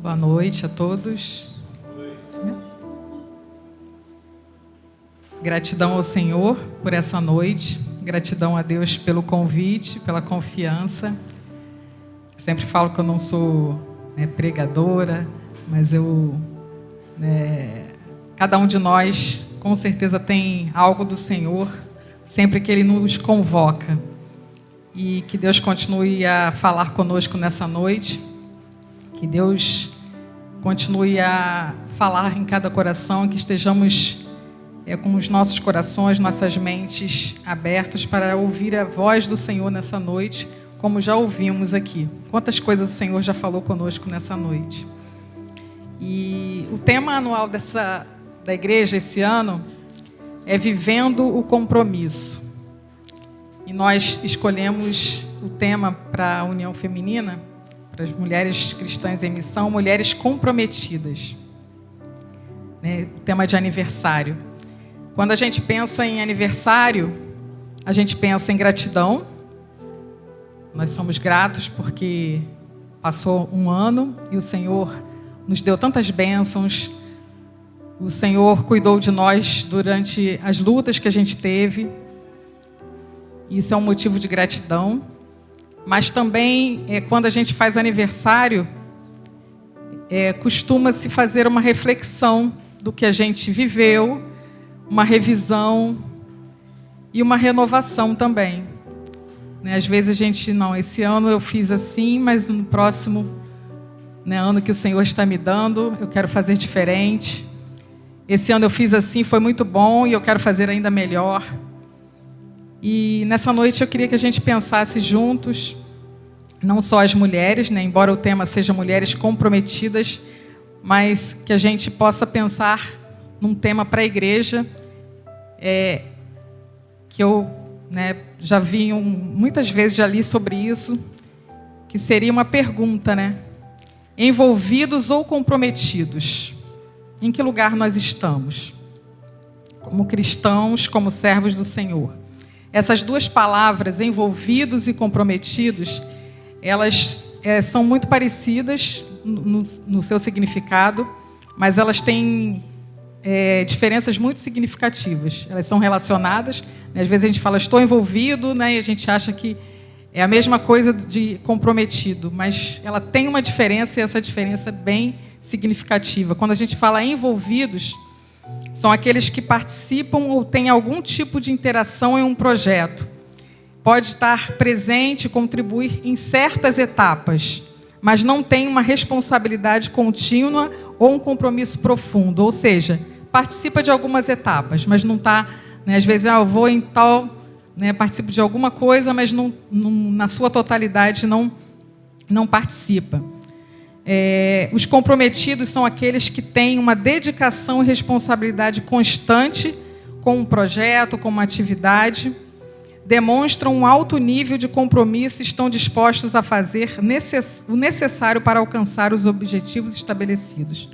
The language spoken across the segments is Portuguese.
Boa noite a todos. Gratidão ao Senhor por essa noite. Gratidão a Deus pelo convite, pela confiança. Sempre falo que eu não sou pregadora, mas cada um de nós com certeza tem algo do Senhor sempre que Ele nos convoca. E que Deus continue a falar conosco nessa noite. Que Deus continue a falar em cada coração, que estejamos com os nossos corações, nossas mentes abertas para ouvir a voz do Senhor nessa noite, como já ouvimos aqui. Quantas coisas o Senhor já falou conosco nessa noite. E o tema anual da igreja esse ano é Vivendo o Compromisso. E nós escolhemos o tema para a União Feminina, para as mulheres cristãs em missão, mulheres comprometidas. O tema de aniversário. Quando a gente pensa em aniversário, a gente pensa em gratidão. Nós somos gratos porque passou um ano e o Senhor nos deu tantas bênçãos. O Senhor cuidou de nós durante as lutas que a gente teve. Isso é um motivo de gratidão. Mas também, quando a gente faz aniversário, costuma-se fazer uma reflexão do que a gente viveu, uma revisão e uma renovação também. Às vezes a gente, esse ano eu fiz assim, mas no próximo ano que o Senhor está me dando, eu quero fazer diferente. Esse ano eu fiz assim, foi muito bom e eu quero fazer ainda melhor. E nessa noite eu queria que a gente pensasse juntos, não só as mulheres, embora o tema seja mulheres comprometidas, mas que a gente possa pensar num tema para a igreja, que eu já vi muitas vezes, já li sobre isso, que seria uma pergunta, envolvidos ou comprometidos? Em que lugar nós estamos? Como cristãos, como servos do Senhor. Essas duas palavras, envolvidos e comprometidos, elas são muito parecidas no seu significado, mas elas têm diferenças muito significativas. Elas são relacionadas. Às vezes a gente fala, estou envolvido, e a gente acha que é a mesma coisa de comprometido, mas ela tem uma diferença, e essa diferença é bem significativa. Quando a gente fala envolvidos, são aqueles que participam ou têm algum tipo de interação em um projeto. Pode estar presente, contribuir em certas etapas, mas não tem uma responsabilidade contínua ou um compromisso profundo. Ou seja, participa de algumas etapas, mas não está... às vezes, eu vou em tal... participo de alguma coisa, mas na sua totalidade não participa. Os comprometidos são aqueles que têm uma dedicação e responsabilidade constante com um projeto, com uma atividade, demonstram um alto nível de compromisso e estão dispostos a fazer o necessário para alcançar os objetivos estabelecidos.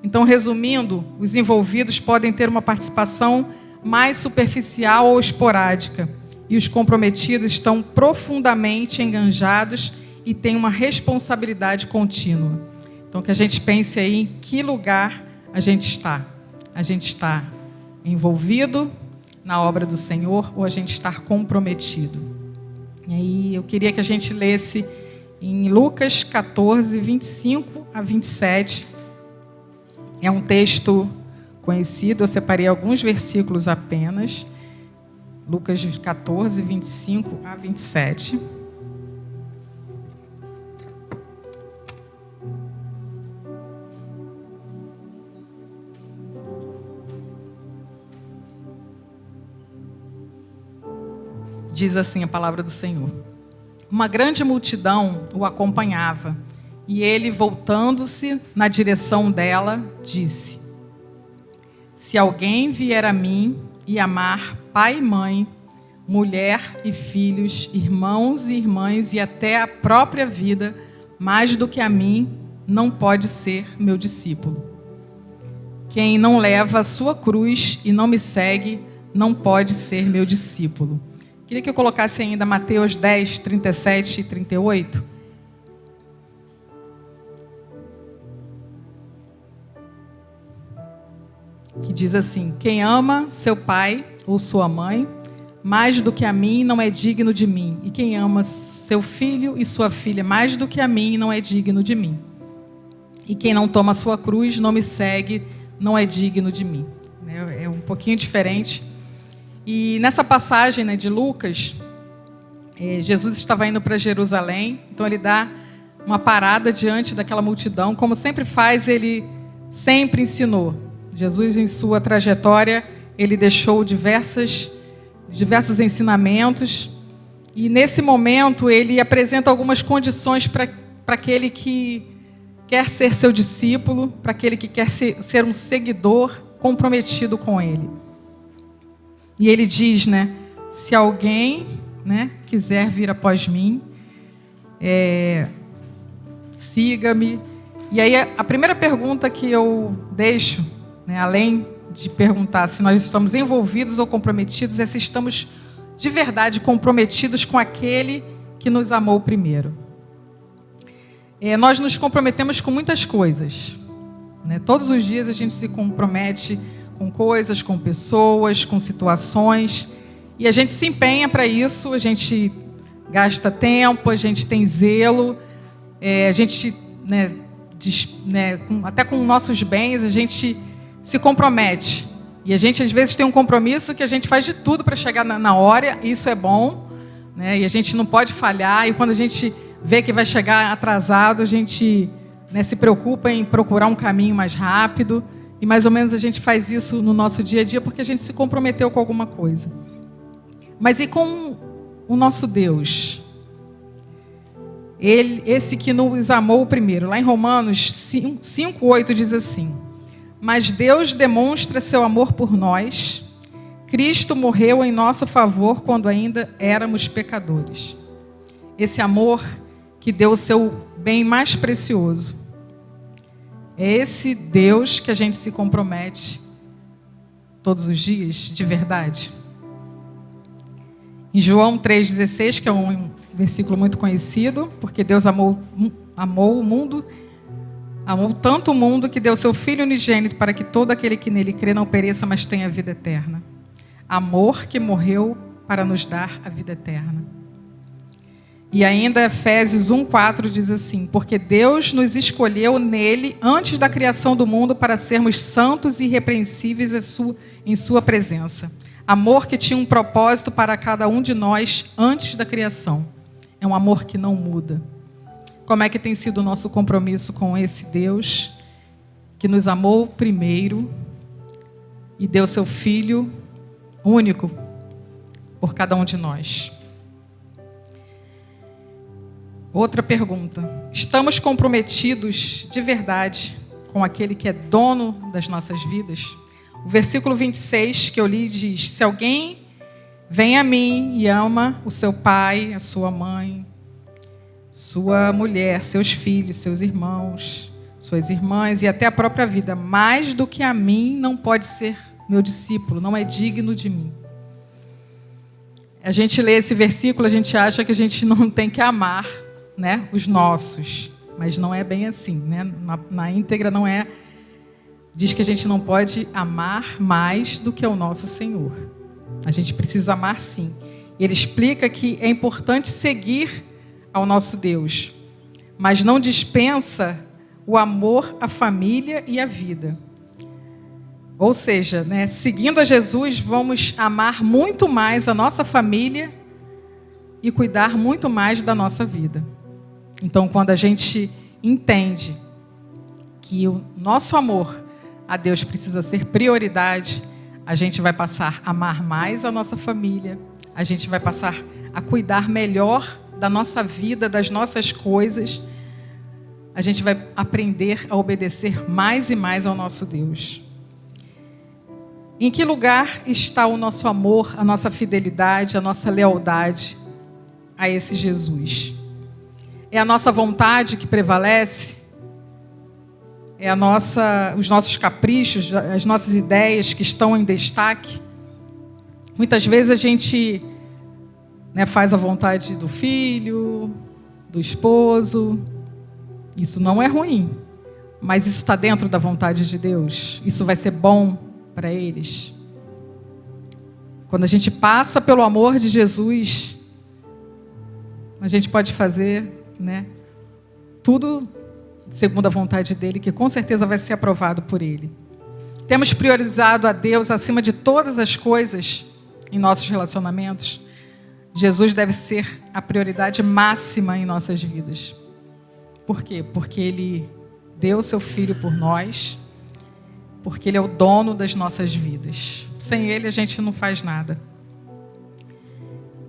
Então, resumindo, os envolvidos podem ter uma participação mais superficial ou esporádica, e os comprometidos estão profundamente engajados e têm uma responsabilidade contínua. Então, que a gente pense aí em que lugar a gente está. A gente está envolvido na obra do Senhor ou a gente está comprometido? E aí eu queria que a gente lesse em Lucas 14, 25 a 27. É um texto conhecido, eu separei alguns versículos apenas. Lucas 14, 25 a 27. Diz assim a palavra do Senhor. Uma grande multidão o acompanhava, e ele, voltando-se na direção dela, disse: Se alguém vier a mim e amar pai e mãe, mulher e filhos, irmãos e irmãs e até a própria vida, mais do que a mim, não pode ser meu discípulo. Quem não leva a sua cruz e não me segue, não pode ser meu discípulo. Queria que eu colocasse ainda Mateus 10, 37 e 38. que diz assim: quem ama seu pai ou sua mãe mais do que a mim não é digno de mim, e quem ama seu filho e sua filha mais do que a mim não é digno de mim. E quem não toma a sua cruz, não me segue, não é digno de mim. É um pouquinho diferente. E nessa passagem, né, de Lucas, Jesus estava indo para Jerusalém, então ele dá uma parada diante daquela multidão. Como sempre faz, ele sempre ensinou. Jesus, em sua trajetória, ele deixou diversos ensinamentos. E nesse momento, ele apresenta algumas condições para aquele que quer ser seu discípulo, para aquele que quer ser um seguidor comprometido com ele. E ele diz, né, se alguém, né, quiser vir após mim, siga-me. E aí a primeira pergunta que eu deixo, né, além de perguntar se nós estamos envolvidos ou comprometidos, é se estamos de verdade comprometidos com aquele que nos amou primeiro. Nós nos comprometemos com muitas coisas, né? Todos os dias a gente se compromete com coisas, com pessoas, com situações, e a gente se empenha para isso, a gente gasta tempo, a gente tem zelo, a gente, até com nossos bens, a gente se compromete. E a gente, às vezes, tem um compromisso que a gente faz de tudo para chegar na hora, e isso é bom, né? E a gente não pode falhar, e quando a gente vê que vai chegar atrasado, a gente, né, se preocupa em procurar um caminho mais rápido, e mais ou menos a gente faz isso no nosso dia a dia porque a gente se comprometeu com alguma coisa. Mas e com o nosso Deus? Esse que nos amou primeiro. Lá em Romanos 5:8 diz assim: mas Deus demonstra seu amor por nós. Cristo morreu em nosso favor quando ainda éramos pecadores. Esse amor que deu o seu bem mais precioso. É esse Deus que a gente se compromete todos os dias, de verdade. Em João 3,16, que é um versículo muito conhecido, porque Deus amou o mundo, amou tanto o mundo que deu seu Filho unigênito para que todo aquele que nele crê não pereça, mas tenha vida eterna. Amor que morreu para nos dar a vida eterna. E ainda Efésios 1:4 diz assim: porque Deus nos escolheu nele antes da criação do mundo para sermos santos e irrepreensíveis em sua presença. Amor que tinha um propósito para cada um de nós antes da criação. É um amor que não muda. Como é que tem sido o nosso compromisso com esse Deus que nos amou primeiro e deu seu Filho único por cada um de nós? Outra pergunta: estamos comprometidos de verdade com aquele que é dono das nossas vidas? O versículo 26 que eu li diz: se alguém vem a mim e ama o seu pai, a sua mãe, sua mulher, seus filhos, seus irmãos, suas irmãs e até a própria vida, mais do que a mim, não pode ser meu discípulo, não é digno de mim. A gente lê esse versículo, a gente acha que a gente não tem que amar, né, os nossos, mas não é bem assim, né? Na íntegra não é. Diz que a gente não pode amar mais do que o nosso Senhor. A gente precisa amar sim. E ele explica que é importante seguir ao nosso Deus, mas não dispensa o amor à família e à vida. Ou seja, né, seguindo a Jesus, vamos amar muito mais a nossa família e cuidar muito mais da nossa vida. Então, quando a gente entende que o nosso amor a Deus precisa ser prioridade, a gente vai passar a amar mais a nossa família, a gente vai passar a cuidar melhor da nossa vida, das nossas coisas, a gente vai aprender a obedecer mais e mais ao nosso Deus. Em que lugar está o nosso amor, a nossa fidelidade, a nossa lealdade a esse Jesus? É a nossa vontade que prevalece? É os nossos caprichos, as nossas ideias que estão em destaque? Muitas vezes a gente, né, faz a vontade do filho, do esposo. Isso não é ruim, mas isso está dentro da vontade de Deus? Isso vai ser bom para eles. Quando a gente passa pelo amor de Jesus, a gente pode fazer, né, tudo segundo a vontade dele, que com certeza vai ser aprovado por ele. Temos priorizado a Deus acima de todas as coisas em nossos relacionamentos. Jesus deve ser a prioridade máxima em nossas vidas. Por quê? Porque ele deu seu filho por nós, porque ele é o dono das nossas vidas. Sem ele a gente não faz nada.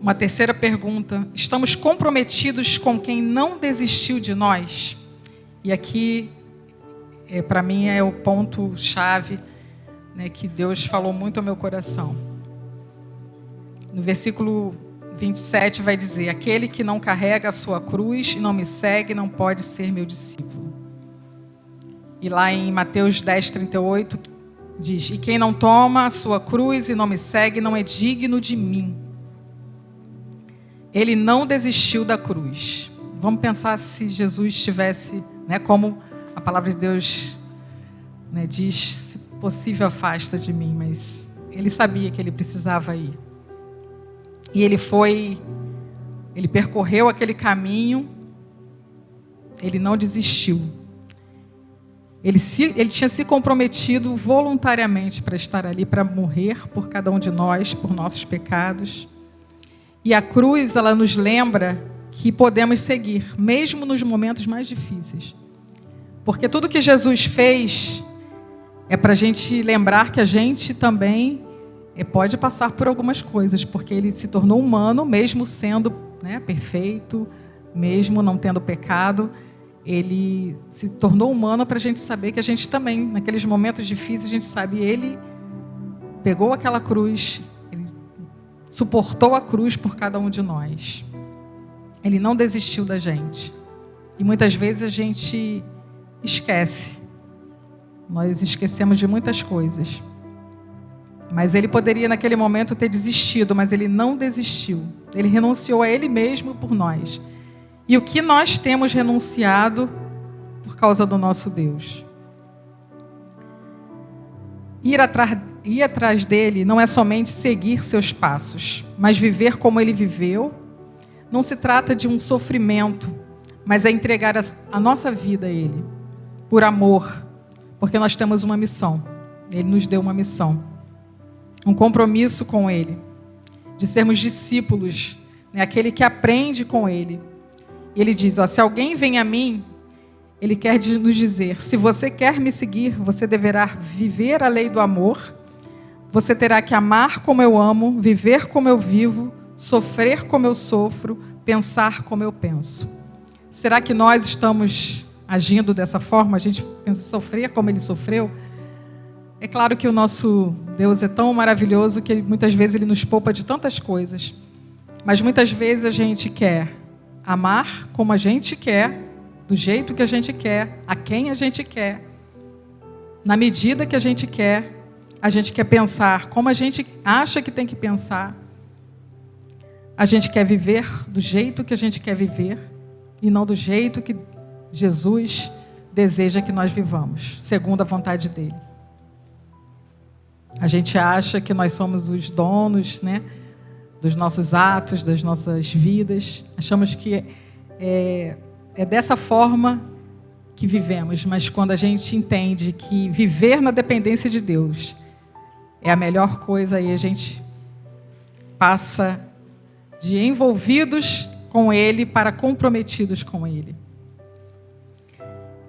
Uma terceira pergunta: estamos comprometidos com quem não desistiu de nós? E aqui, para mim, é o ponto-chave, né, que Deus falou muito ao meu coração. No versículo 27 vai dizer: aquele que não carrega a sua cruz e não me segue não pode ser meu discípulo. E lá em Mateus 10:38 diz: e quem não toma a sua cruz e não me segue não é digno de mim. Ele não desistiu da cruz. Vamos pensar se Jesus tivesse, né, como a palavra de Deus, né, diz, se possível afasta de mim, mas ele sabia que ele precisava ir. E ele percorreu aquele caminho, ele não desistiu. Ele tinha se comprometido voluntariamente para estar ali, para morrer por cada um de nós, por nossos pecados. E a cruz, ela nos lembra que podemos seguir, mesmo nos momentos mais difíceis. Porque tudo que Jesus fez é para a gente lembrar que a gente também pode passar por algumas coisas, porque ele se tornou humano, mesmo sendo, né, perfeito, mesmo não tendo pecado, ele se tornou humano para a gente saber que a gente também, naqueles momentos difíceis, a gente sabe, ele pegou aquela cruz, ele suportou a cruz por cada um de nós. Ele não desistiu da gente. E muitas vezes a gente esquece. Nós esquecemos de muitas coisas. Mas ele poderia naquele momento ter desistido, mas ele não desistiu. Ele renunciou a ele mesmo por nós. E o que nós temos renunciado por causa do nosso Deus? Ir atrás dele não é somente seguir seus passos, mas viver como ele viveu. Não se trata de um sofrimento, mas é entregar a nossa vida a ele, por amor, porque nós temos uma missão. Ele nos deu uma missão, um compromisso com ele, de sermos discípulos, né? Aquele que aprende com ele. E ele diz, se alguém vem a mim, ele quer nos dizer, se você quer me seguir, você deverá viver a lei do amor, você terá que amar como eu amo, viver como eu vivo, sofrer como eu sofro, pensar como eu penso. Será que nós estamos agindo dessa forma? A gente pensa sofrer como ele sofreu? É claro que o nosso Deus é tão maravilhoso que muitas vezes ele nos poupa de tantas coisas. Mas muitas vezes a gente quer amar como a gente quer, do jeito que a gente quer, a quem a gente quer, na medida que a gente quer pensar como a gente acha que tem que pensar, a gente quer viver do jeito que a gente quer viver e não do jeito que Jesus deseja que nós vivamos, segundo a vontade dele. A gente acha que nós somos os donos, né, dos nossos atos, das nossas vidas. Achamos que é dessa forma que vivemos, mas quando a gente entende que viver na dependência de Deus é a melhor coisa, aí a gente passa de envolvidos com ele para comprometidos com ele.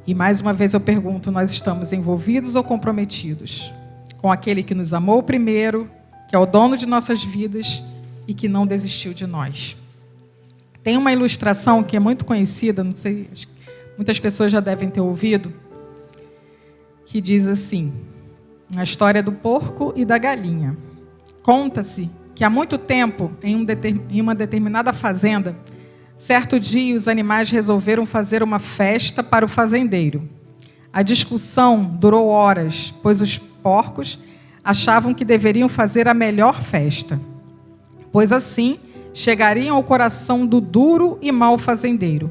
E mais uma vez eu pergunto, nós estamos envolvidos ou comprometidos com aquele que nos amou primeiro, que é o dono de nossas vidas e que não desistiu de nós? Tem uma ilustração que é muito conhecida, não sei, muitas pessoas já devem ter ouvido, que diz assim, a história do porco e da galinha. Conta-se que há muito tempo, em uma determinada fazenda, certo dia os animais resolveram fazer uma festa para o fazendeiro. A discussão durou horas, pois os porcos achavam que deveriam fazer a melhor festa, pois assim chegariam ao coração do duro e mau fazendeiro.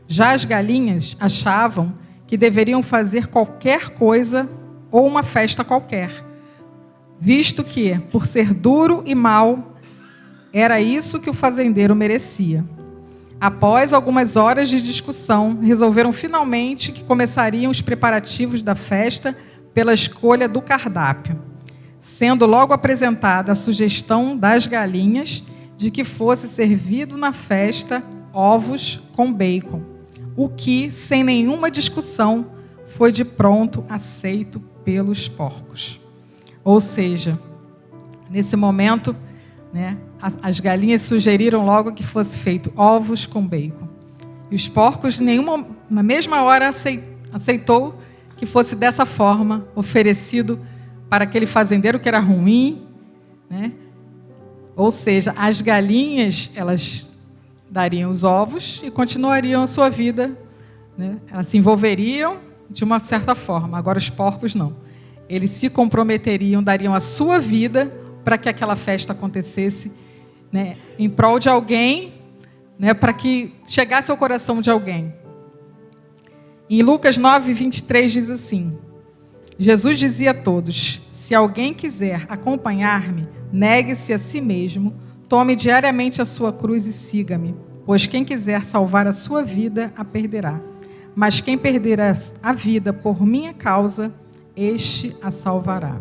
Já as galinhas achavam que deveriam fazer qualquer coisa ou uma festa qualquer, visto que, por ser duro e mau, era isso que o fazendeiro merecia. Após algumas horas de discussão, resolveram finalmente que começariam os preparativos da festa pela escolha do cardápio, sendo logo apresentada a sugestão das galinhas de que fosse servido na festa ovos com bacon, o que, sem nenhuma discussão, foi de pronto aceito pelos porcos. Ou seja, nesse momento, né, as galinhas sugeriram logo que fosse feito ovos com bacon. E os porcos, na mesma hora, aceitou que fosse dessa forma oferecido para aquele fazendeiro que era ruim, né? Ou seja, as galinhas, elas dariam os ovos e continuariam a sua vida, né? Elas se envolveriam de uma certa forma. Agora os porcos não. Eles se comprometeriam, dariam a sua vida para que aquela festa acontecesse, né, em prol de alguém, né, para que chegasse ao coração de alguém. Em Lucas 9, 23 diz assim: Jesus dizia a todos: se alguém quiser acompanhar-me, negue-se a si mesmo, tome diariamente a sua cruz e siga-me, pois quem quiser salvar a sua vida, a perderá. Mas quem perder a vida por minha causa, este a salvará.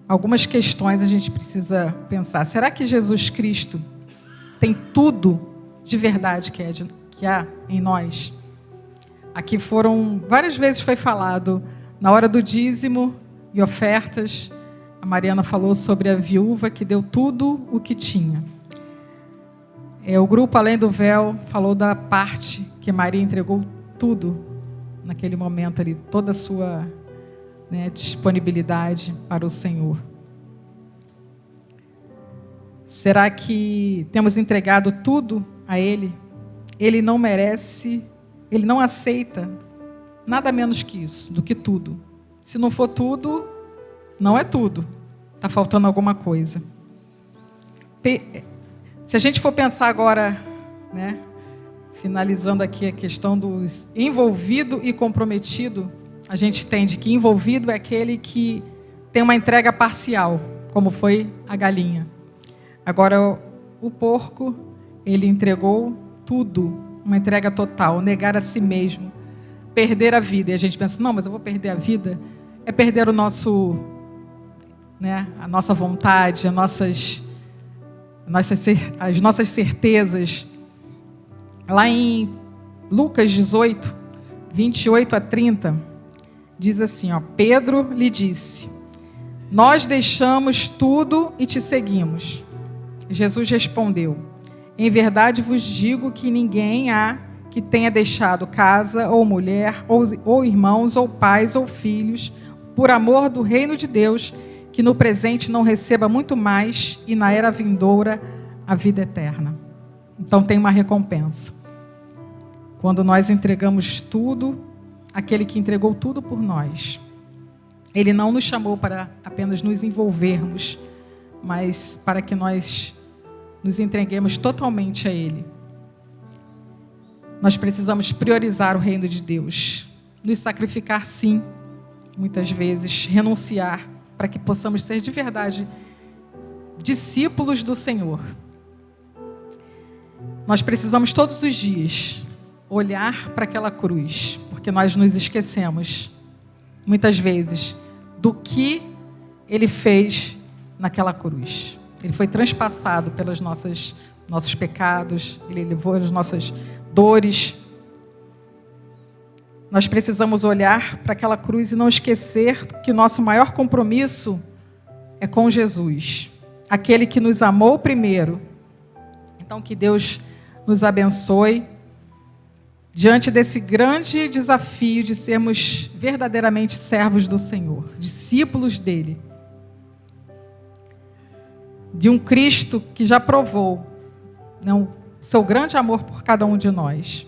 Algumas questões a gente precisa pensar. Será que Jesus Cristo tem tudo de verdade que há em nós? Aqui várias vezes foi falado, na hora do dízimo e ofertas, a Mariana falou sobre a viúva que deu tudo o que tinha. O grupo Além do Véu falou da parte que Maria entregou tudo naquele momento ali, toda a sua, né, disponibilidade para o Senhor. Será que temos entregado tudo a Ele? Ele não merece, Ele não aceita nada menos que isso, do que tudo. Se não for tudo, não é tudo. Está faltando alguma coisa. Se a gente for pensar agora, né, finalizando aqui a questão do envolvido e comprometido, a gente entende que envolvido é aquele que tem uma entrega parcial, como foi a galinha. Agora, o porco, ele entregou tudo, uma entrega total, negar a si mesmo, perder a vida. E a gente pensa, não, mas eu vou perder a vida? É perder a nossa vontade, as nossas certezas. Lá em Lucas 18, 28 a 30, diz assim, Pedro lhe disse: nós deixamos tudo e te seguimos. Jesus respondeu: em verdade vos digo que ninguém há que tenha deixado casa, ou mulher, ou irmãos, ou pais, ou filhos, por amor do reino de Deus, que no presente não receba muito mais, e na era vindoura a vida eterna. Então tem uma recompensa. Quando nós entregamos tudo, aquele que entregou tudo por nós, Ele não nos chamou para apenas nos envolvermos, mas para que nós nos entreguemos totalmente a Ele. Nós precisamos priorizar o reino de Deus, nos sacrificar sim, muitas vezes, renunciar, para que possamos ser de verdade discípulos do Senhor. Nós precisamos todos os dias olhar para aquela cruz, porque nós nos esquecemos, muitas vezes, do que Ele fez naquela cruz. Ele foi transpassado pelos nossos pecados, Ele levou as nossas dores. Nós precisamos olhar para aquela cruz e não esquecer que o nosso maior compromisso é com Jesus, aquele que nos amou primeiro. Então, que Deus nos abençoe diante desse grande desafio de sermos verdadeiramente servos do Senhor, discípulos dele, de um Cristo que já provou seu grande amor por cada um de nós,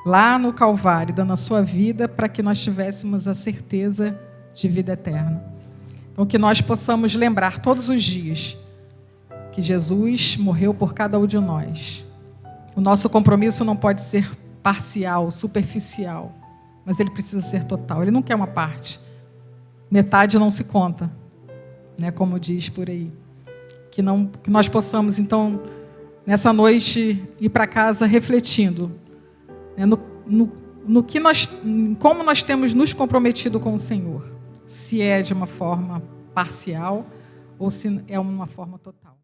lá no Calvário, dando a sua vida para que nós tivéssemos a certeza de vida eterna. Então, que nós possamos lembrar todos os dias que Jesus morreu por cada um de nós, O nosso compromisso não pode ser parcial, superficial, mas ele precisa ser total. Ele não quer uma parte. Metade não se conta, né, como diz por aí. Que nós possamos, então, nessa noite, ir para casa refletindo, né, como nós temos nos comprometido com o Senhor. Se é de uma forma parcial ou se é uma forma total.